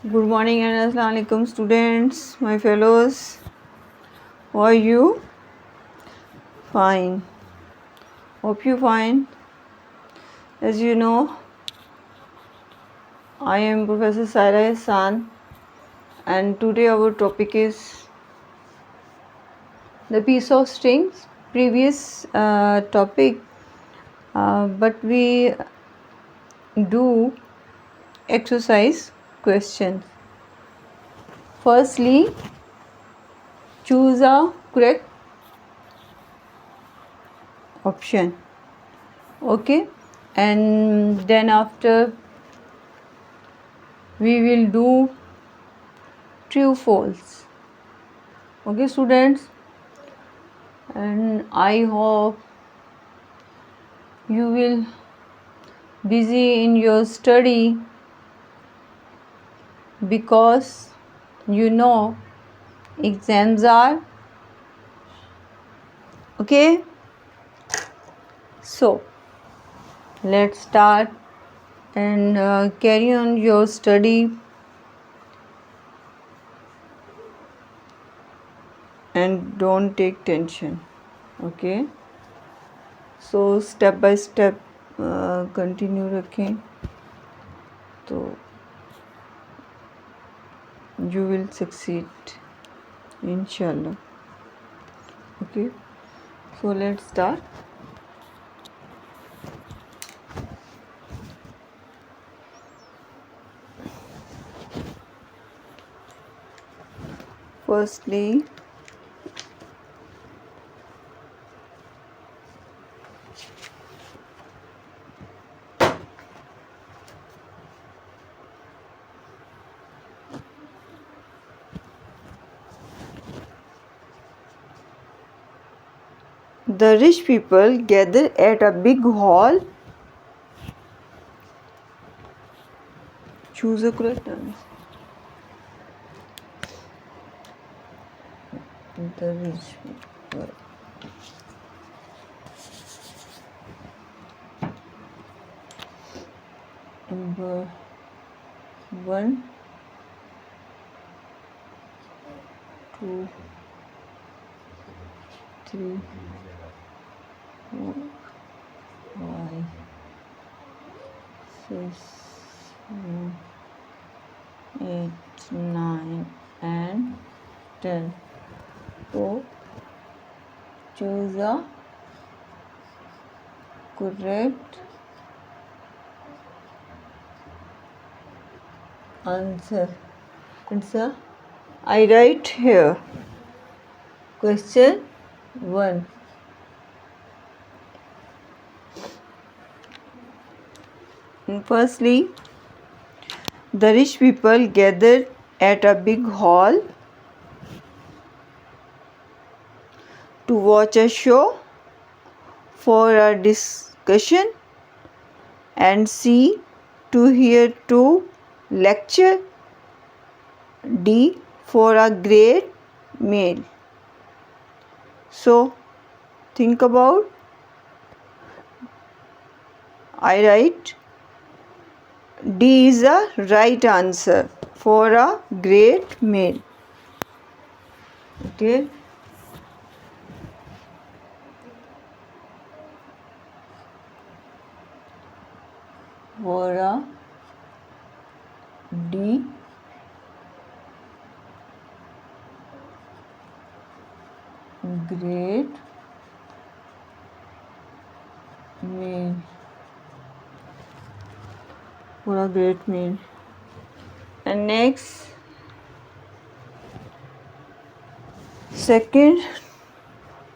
Good morning and Assalamu alaikum students, my fellows. How are you? Fine. Hope you fine. As you know, I am Professor Saira Hassan and today our topic is the piece of strings. Previous topic, but we do exercise questions. Firstly, choose a correct option. Okay, and then after we will do true false. Okay students, and I hope you will busy in your study because you know exams are okay. So let's start and carry on your study and don't take tension. Okay, so step by step continue रखें तो you will succeed inshallah. Okay, so let's start. Firstly, the rich people gather at a big hall. Choose a correct answer. The rich people. Number 1, 2, 3, 4, 5, 6, 7, 8, 9 and 10. So choose a correct answer. I write here question 1. Firstly, the rich people gathered at a big hall to watch a show, for a discussion, and C, to hear to lecture, D, for a great meal. So think about. I write D is a right answer for a great meal. Okay. For a D great meal. For a great meal. And next, second,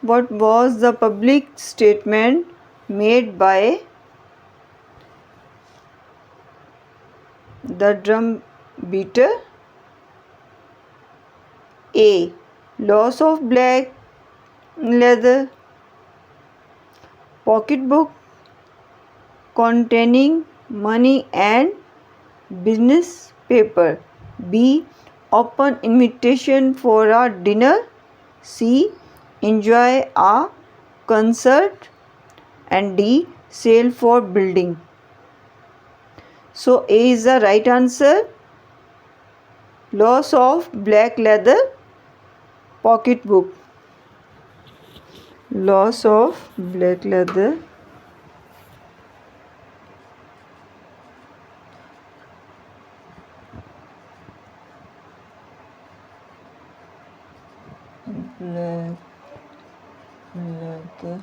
what was the public statement made by the drum beater? A, loss of black leather, pocketbook containing money and business paper. B, open invitation for a dinner. C, enjoy a concert. And D, sale for building. So A is the right answer. Loss of black leather pocketbook. Loss of black leather black leather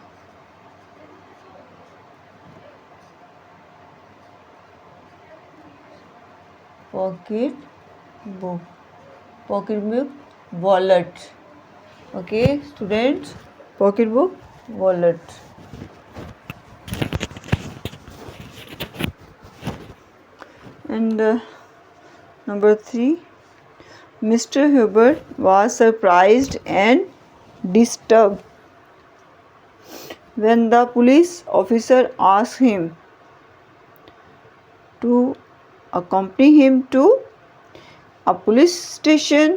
pocketbook wallet. Okay, students, pocketbook wallet. And number 3, Mr. Hubert was surprised and disturbed when the police officer asked him to accompany him to a police station,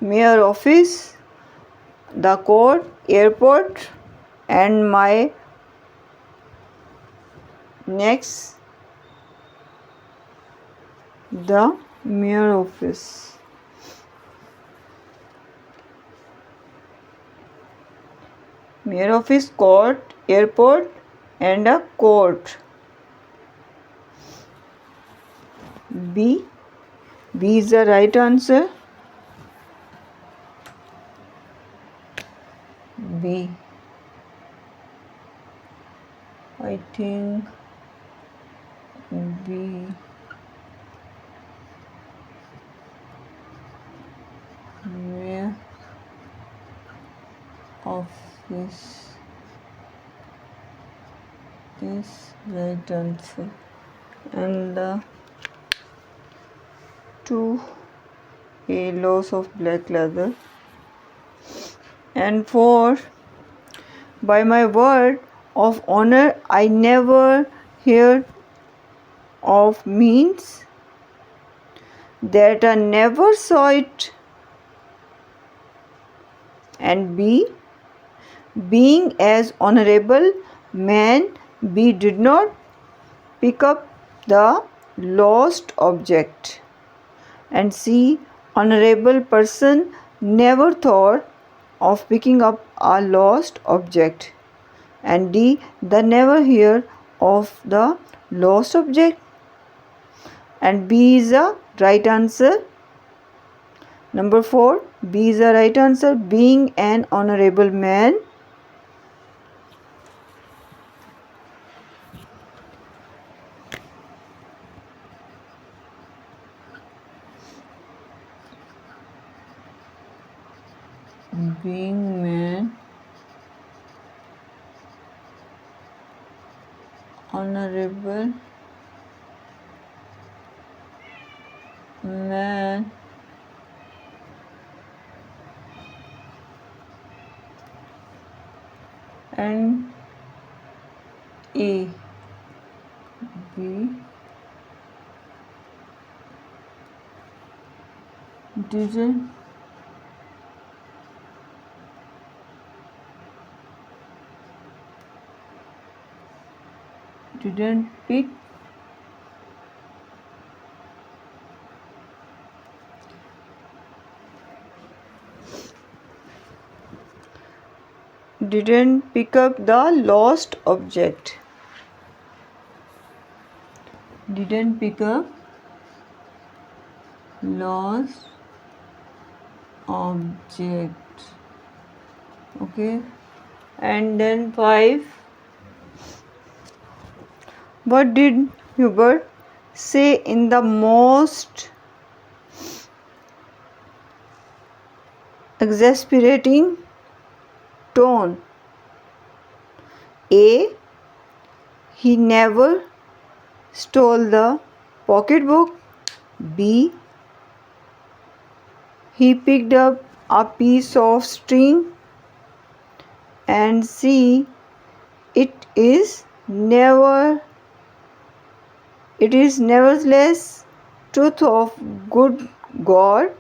mayor office, the court, airport, and my next the mayor office. Mayor office, court, airport, and a court. B is the right answer. B. I think B. Mayor office is right answer. And 2, a loss of black leather. And 4, by my word of honor, I never heard of means that I never saw it. And B, being as honorable man, B did not pick up the lost object. And C, honorable person never thought of picking up a lost object. And D, the never hear of the lost object. And B is the right answer. Number 4, B is the right answer. Being an honorable man. Being man honorable man and A. B didn't pick up the lost object. Didn't pick up lost object. Okay. And then 5, what did Hubert say in the most exasperating tone? A, he never stole the pocketbook. B, he picked up a piece of string. And C, it is nevertheless truth of good God,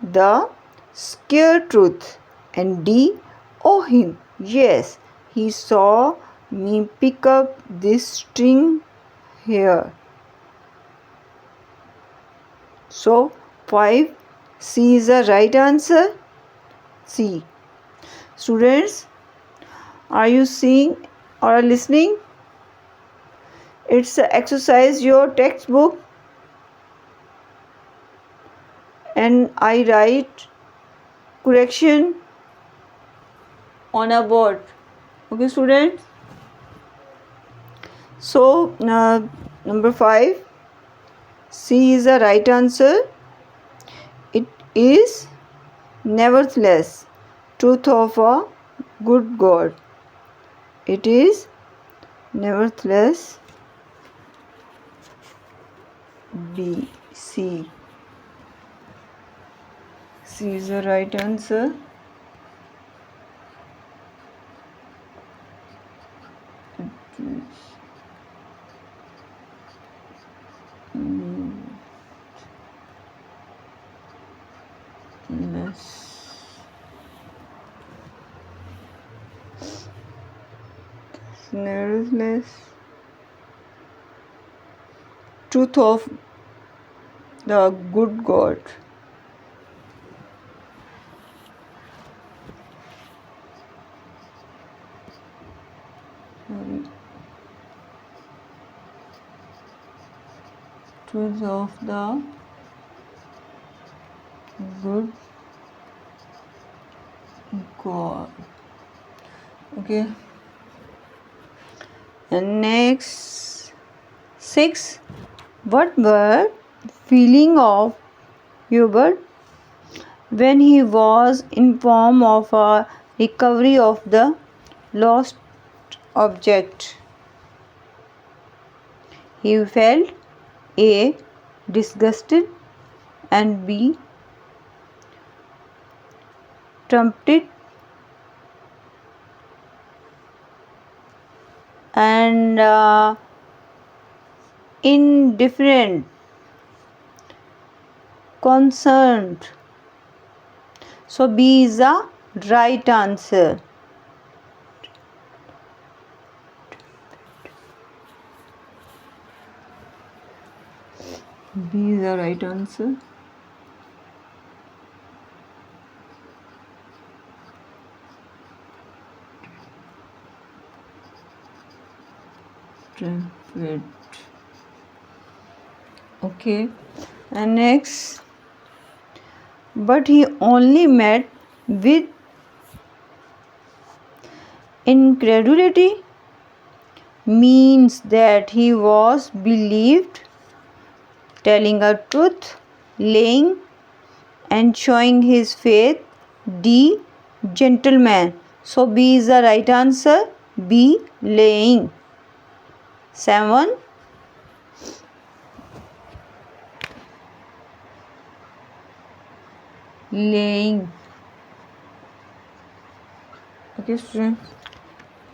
the scare truth. And D, oh him, yes, he saw me pick up this string here. So 5. C is the right answer. C. Students, are you seeing or listening? It's exercise your textbook and I write correction on a board. Okay, students? So, number 5, C is the right answer. It is nevertheless truth of a good God. It is nevertheless B. C. C is the right answer. Nevertheless, truth of the good God. Truth of the good God. Okay. And next, 6. What were feeling of Hubert when he was informed of a recovery of the lost object? He felt A. disgusted and B. trumpeted and indifferent, concerned. So B is the right answer. B is the right answer. Okay. And next, but he only met with incredulity means that he was believed, telling a truth, laying and showing his faith. D. gentleman. So B is the right answer. B. laying. 7. Laying. Okay, students.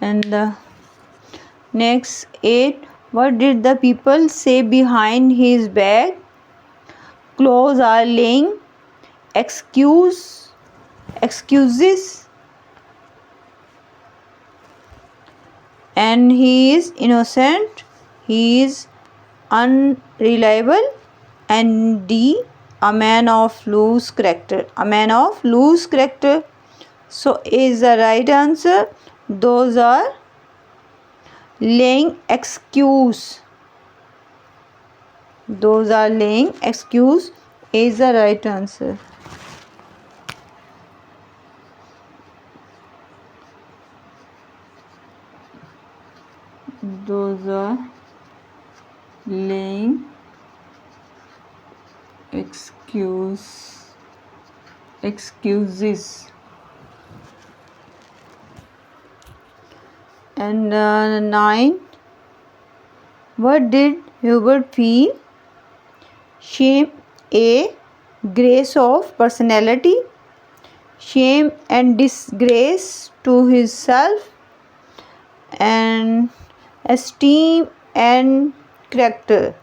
And next, 8. What did the people say behind his back? Clothes are laying. Excuses. And he is innocent. He is unreliable. And D. a man of loose character. A man of loose character. So A is the right answer. Those are laying excuse. Those are laying excuse. A is the right answer. Those are laying excuses. And 9. What did Hubert feel? Shame. A. grace of personality. Shame and disgrace to himself. And esteem and character.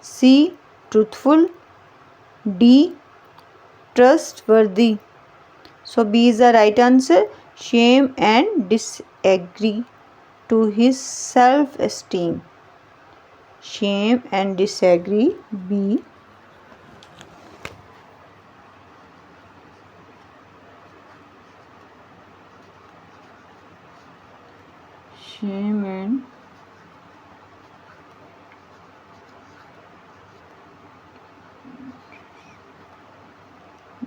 C. truthful. D. trustworthy. So B is the right answer. Shame and disagree to his self-esteem. Shame and disagree. B. shame and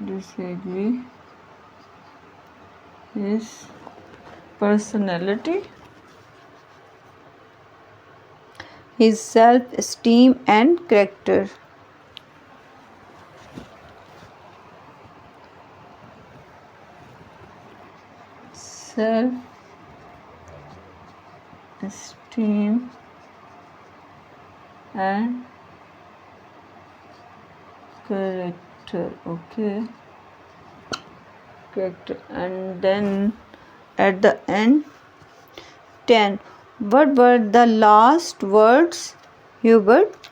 disagree his personality, his self-esteem and character. Self-esteem and character. Okay, character. And then at the end, 10. What were the last words Hubert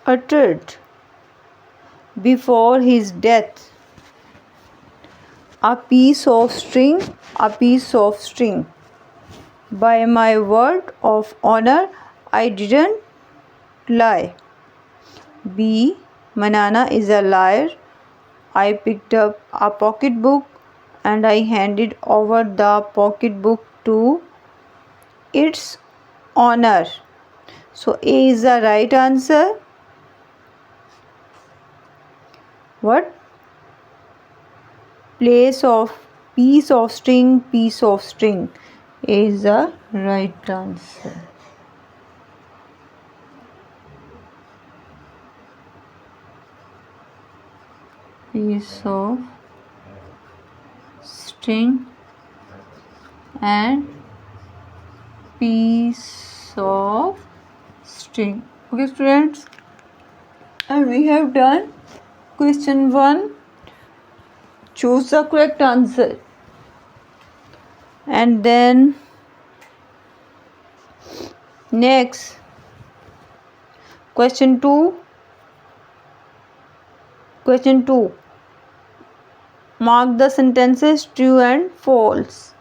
uttered before his death? A piece of string, a piece of string. By my word of honor, I didn't lie. B. Manana is a liar. I picked up a pocketbook and I handed over the pocketbook to its owner. So A is the right answer. What? Piece of string, piece of string. A is the right answer. Piece of string and piece of string. Okay, students, and we have done question 1. Choose the correct answer. And then next, question 2. Question 2. Mark the sentences true and false.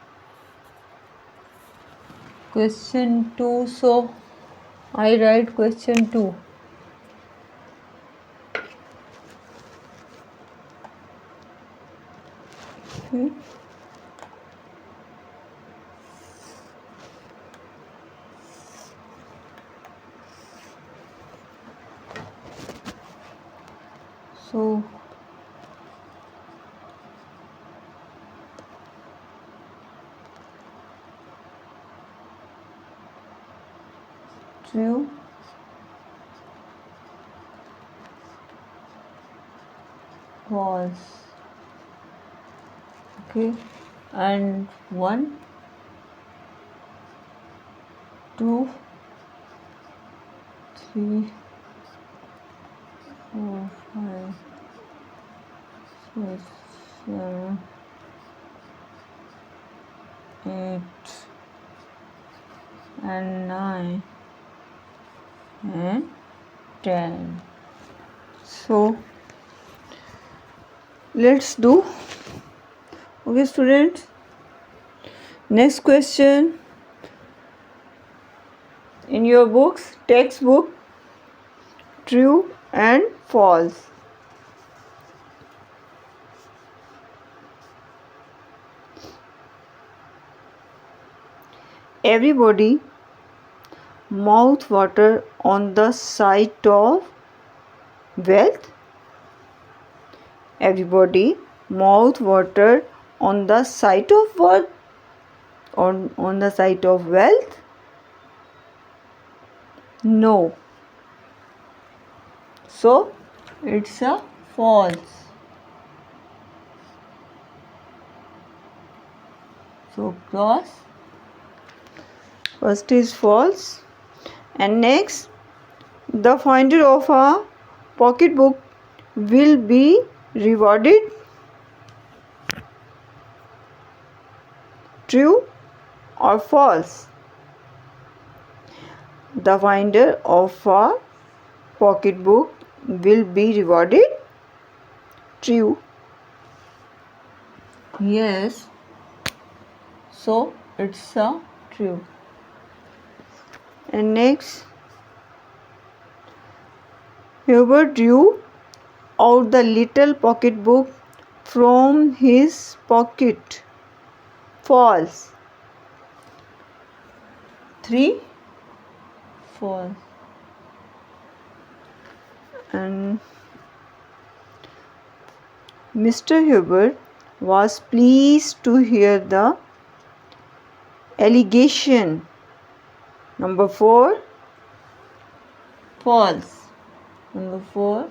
Question 2. So I write question 2. Okay. So true, false. Okay, and 1, 2, 3, 4, 5, 6, 7, 8, and 9, and 10. So let's do. Okay, students, next question in your books, textbook, true and false. Everybody mouth water on the sight of wealth. Everybody mouth water on the sight of what? On the sight of wealth? No. So it's a false. So cross. First is false. And next, the finder of a pocketbook will be rewarded. True or false? The finder of a pocketbook will be rewarded. True. Yes. So it's a true. And next, Hubert drew out the little pocketbook from his pocket. False. 3 false. And Mr. Hubert was pleased to hear the allegation. Number 4 false. Number 4.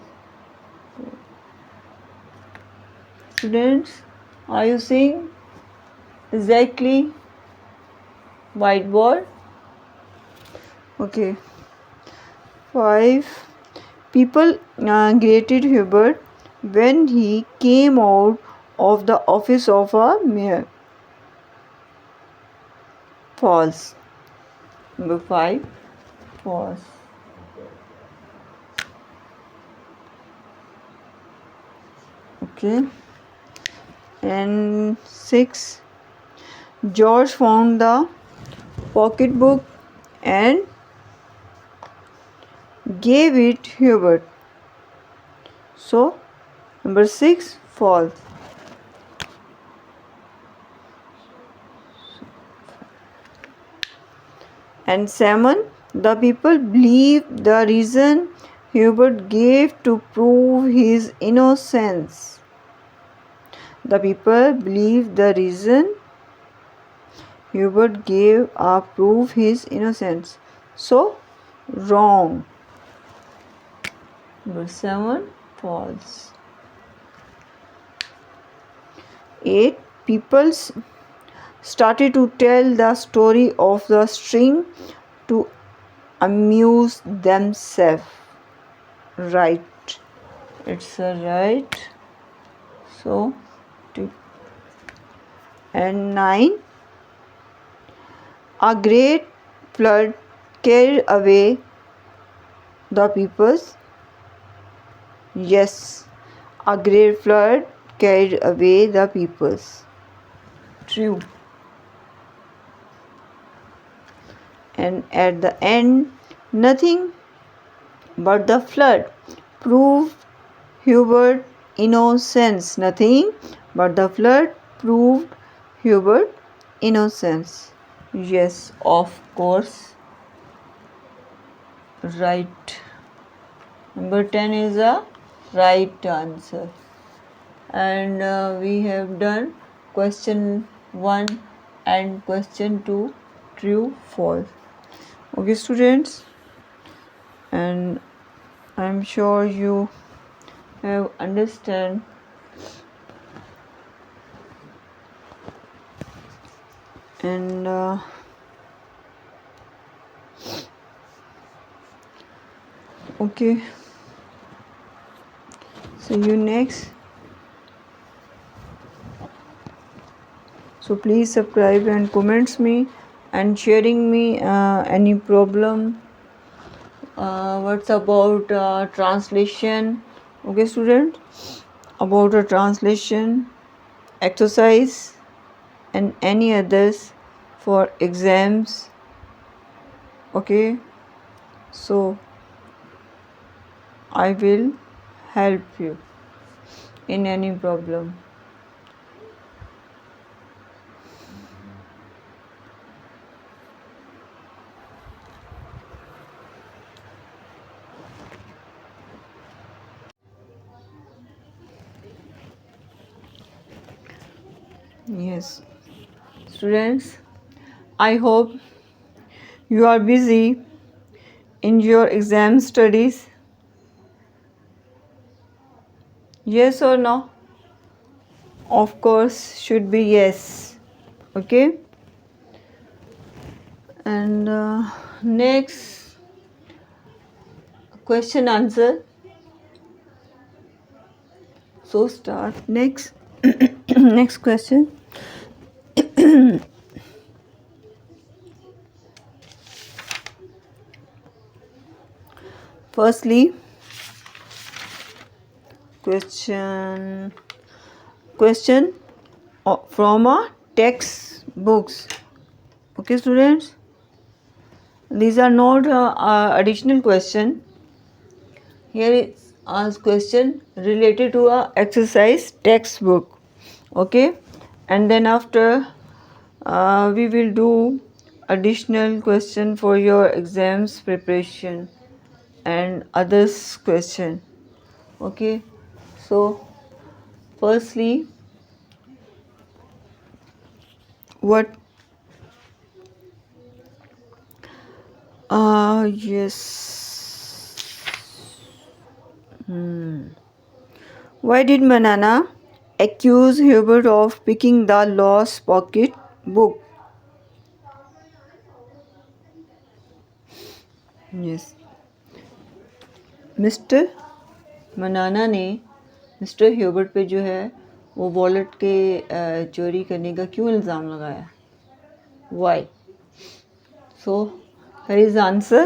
Students, are you seeing exactly whiteboard? Okay. 5. People greeted Hubert when he came out of the office of a mayor. False. Number 5 false. Okay. And 6. George found the pocketbook and gave it Hubert. So, number 6 false. And 7. The people believed the reason Hubert gave to prove his innocence. The people believed the reason Hubert gave to prove his innocence. So, wrong. Number 7 false. 8. People started to tell the story of the string to amuse themselves. Right. It's a right. So, and 9. A great flood carried away the peoples. Yes, a great flood carried away the peoples. True. And at the end, nothing but the flood proved Hubert innocence. Nothing but the flood proved Hubert innocence. Yes, of course. Right. Number 10 is a right answer. And we have done question 1 and question 2, true, false. Okay, students, and I'm sure you have understand and okay, see you next. So please subscribe and comments me and sharing me any problem. What's about translation? Okay, students, about a translation exercise and any others for exams. Okay, so I will help you in any problem. Yes, students, I hope you are busy in your exam studies. Yes or no? Of course, should be yes. Okay. And next question answer. So start next. Next question. Firstly, question from a textbooks. Okay, students, these are not additional question. Here is a question related to a exercise textbook. Okay, and then after we will do additional question for your exams preparation and others question. Okay, so firstly, what yes why did Manana accuse Hubert of picking the lost pocket book? Yes, mister मनाना ने mister Hubert पे जो है वो wallet के चोरी करने का क्यों इल्ज़ाम लगाया? Why? So here is answer.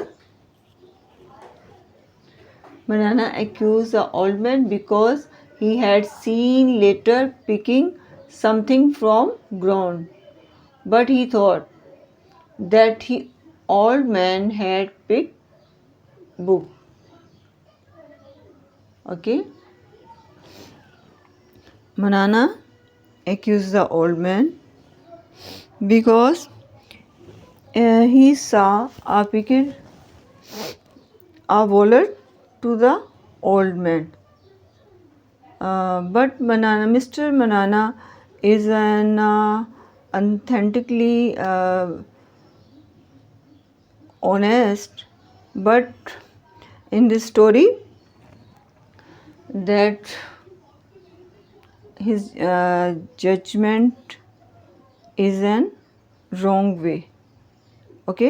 Manana accused the old man because he had seen later picking something from ground, but he thought that he old man had picked book. Okay. Manana accused the old man because he saw a picket a wallet to the old man. But Mr. Manana is an authentically honest, but in this story that his judgment is an wrong way. Okay.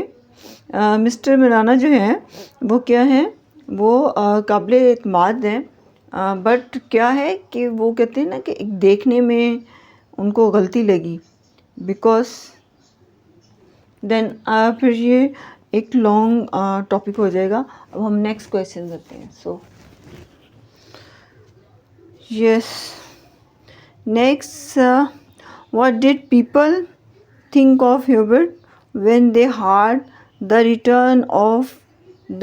Mister मनाना जो है वो क्या है, वो काबिल एतमाद हैं, बट क्या है कि वो कहते हैं ना कि एक देखने में उनको गलती लगी बिकॉज देन फिर ये एक लॉन्ग टॉपिक हो जाएगा. अब हम नेक्स्ट क्वेश्चन करते हैं. So yes, next, what did people think of Hubert when they heard the return of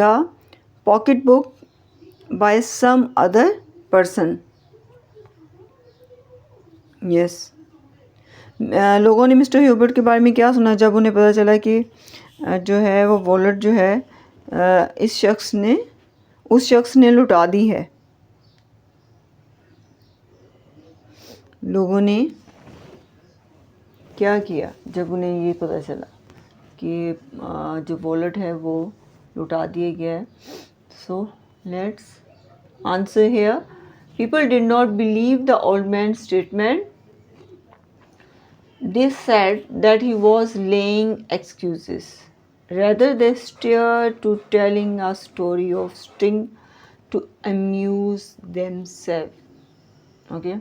the pocketbook by some other person? Yes. लोगों ने मिस्टर ह्यूबर्ट के बारे में क्या सुना जब उन्हें पता चला कि जो है वो वॉलेट जो है उस शख्स ने लुटा दी है. लोगों ने क्या किया जब उन्हें ये पता चला कि जो वॉलेट है वो लुटा दिया गया है? So let's answer here. People did not believe the old man statement. They said that he was laying excuses. Rather, they steered to telling a story of sting to amuse themselves. Okay.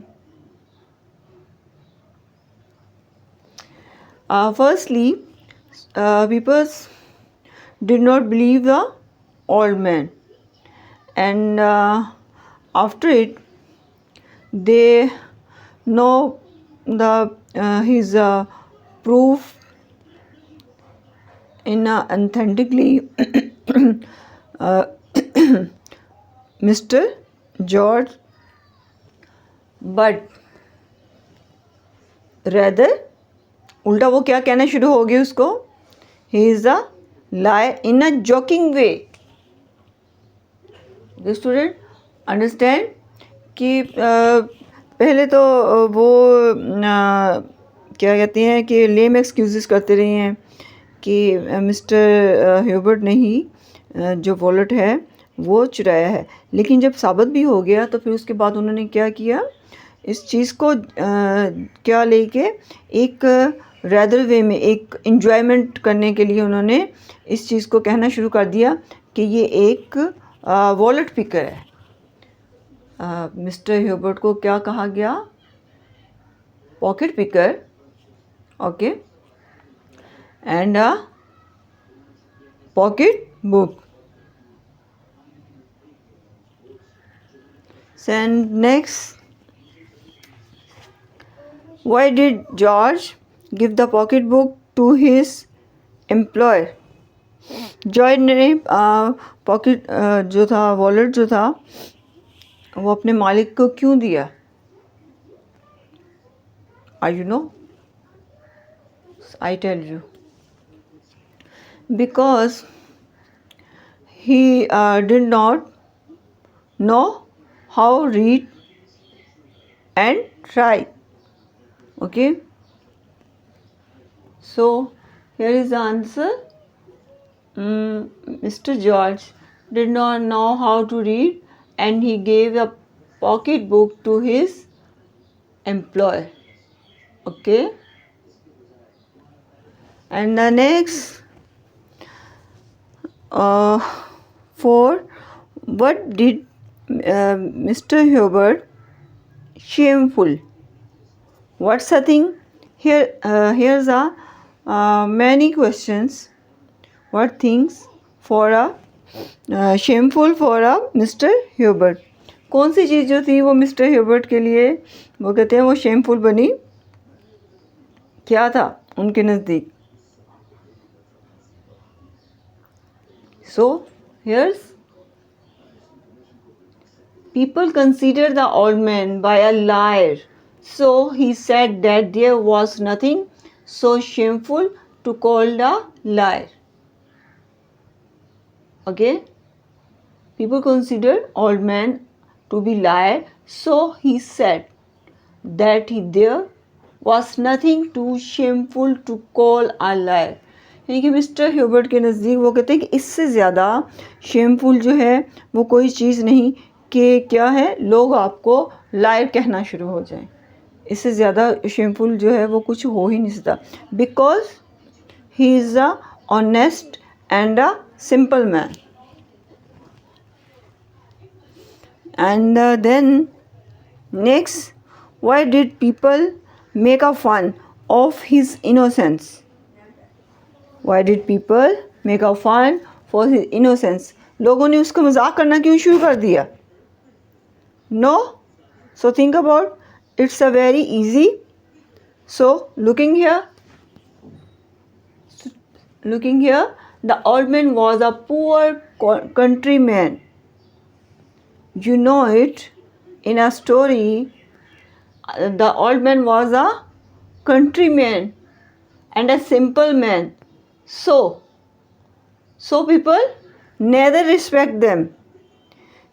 Firstly, people did not believe the old man, and after it, they know the his proof in authentically Mr. George, but rather उल्टा वो क्या कहना शुरू हो गया उसको, ही is a liar in a joking way. The student understand कि पहले तो वो क्या कहते हैं कि लेम एक्सक्यूज़ेस करते रहे हैं कि मिस्टर ह्यूबर्ट ने ही जो वॉलेट है वो चुराया है, लेकिन जब साबित भी हो गया तो फिर उसके बाद उन्होंने क्या किया, इस चीज़ को क्या लेके एक रैदर वे में एक इन्जॉयमेंट करने के लिए उन्होंने इस चीज़ को कहना शुरू कर दिया कि ये एक वॉलेट पिकर है. मिस्टर ह्यूबर्ट को क्या कहा गया? Pocket picker. Okay. And a pocket book. And next, why did George give the pocketbook to his employer? George ने पॉकेट जो था वॉलेट जो था वो अपने मालिक को क्यों दिया? Are you know? I tell you. because he did not know how read and write. Okay, so here is the answer. Mr. George did not know how to read and he gave a pocket book to his employer. Okay, and the next for what did Mr. Hubert shameful? What's the thing? Here's a many questions. What things for a shameful for a Mr. Hubert? कौन सी चीज़ जो थी वो mister Hubert के लिए वो कहते हैं वो शेमफुल बनी? क्या था उनके नज़दीक? So here's people consider the old man by a liar. So he said that there was nothing so shameful to call a liar. Okay? People considered old man to be liar. So he said that there was nothing too shameful to call a liar. यानी कि mister Hubert के नज़दीक वो कहते हैं कि इससे ज़्यादा शेमफुल जो है वो कोई चीज़ नहीं कि क्या है लोग आपको लायर कहना शुरू हो जाएं. इससे ज़्यादा शेमफुल जो है वो कुछ हो ही नहीं सकता. Because he is a honest and a simple man. And then next, why did people make a fun of his innocence? Why did people make a fun for his innocence? लोगों ने उसका मजाक करना क्यों शुरू कर दिया? No? So think about, it's a very easy. So looking here, the old man was a poor countryman. You know it in a story. The old man was a countryman and a simple man. So people neither respect them.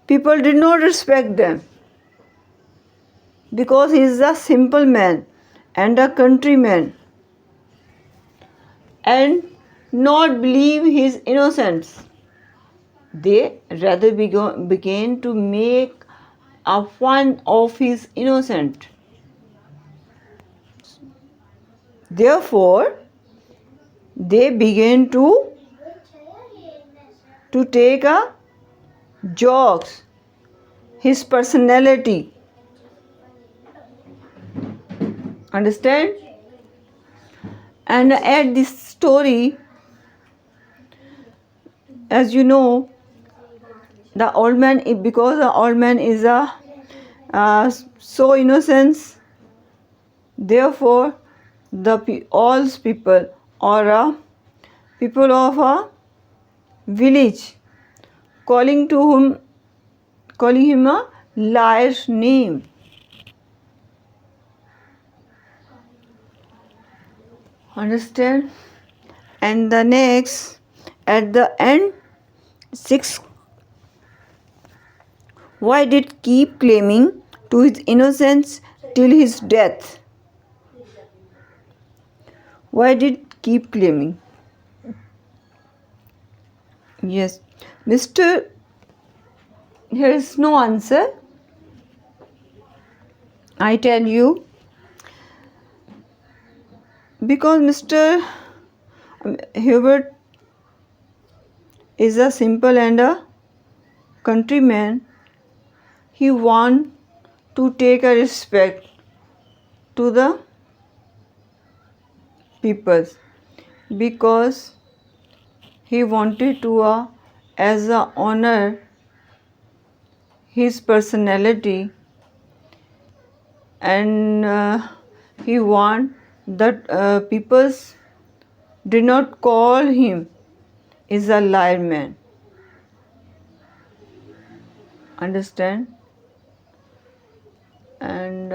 People did not respect them because he is a simple man and a countryman and not believe his innocence. They rather began to make a fun of his innocence. Therefore, they began to take a jokes his personality. Understand? And at this story, as you know, the old man, because the old man is a so innocent, therefore all people or people of a village calling him a liar's name. Understand? And the next, at the end, 6, why did keep claiming to his innocence till his death? Why did keep claiming? Yes, Mr. Here is no answer. I tell you, because Mr. Hubert is a simple and a countryman, he want to take a respect to the people because he wanted to as a honor his personality and he want that people did not call him is a liar man. Understand? And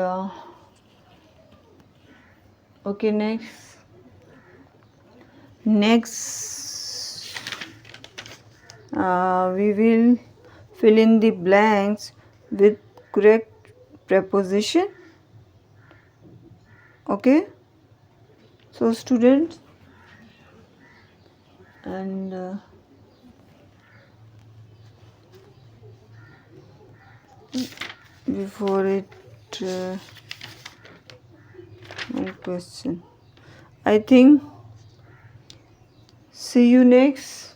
okay, next We will fill in the blanks with correct preposition. Okay, so students, and before it one question, I think see you next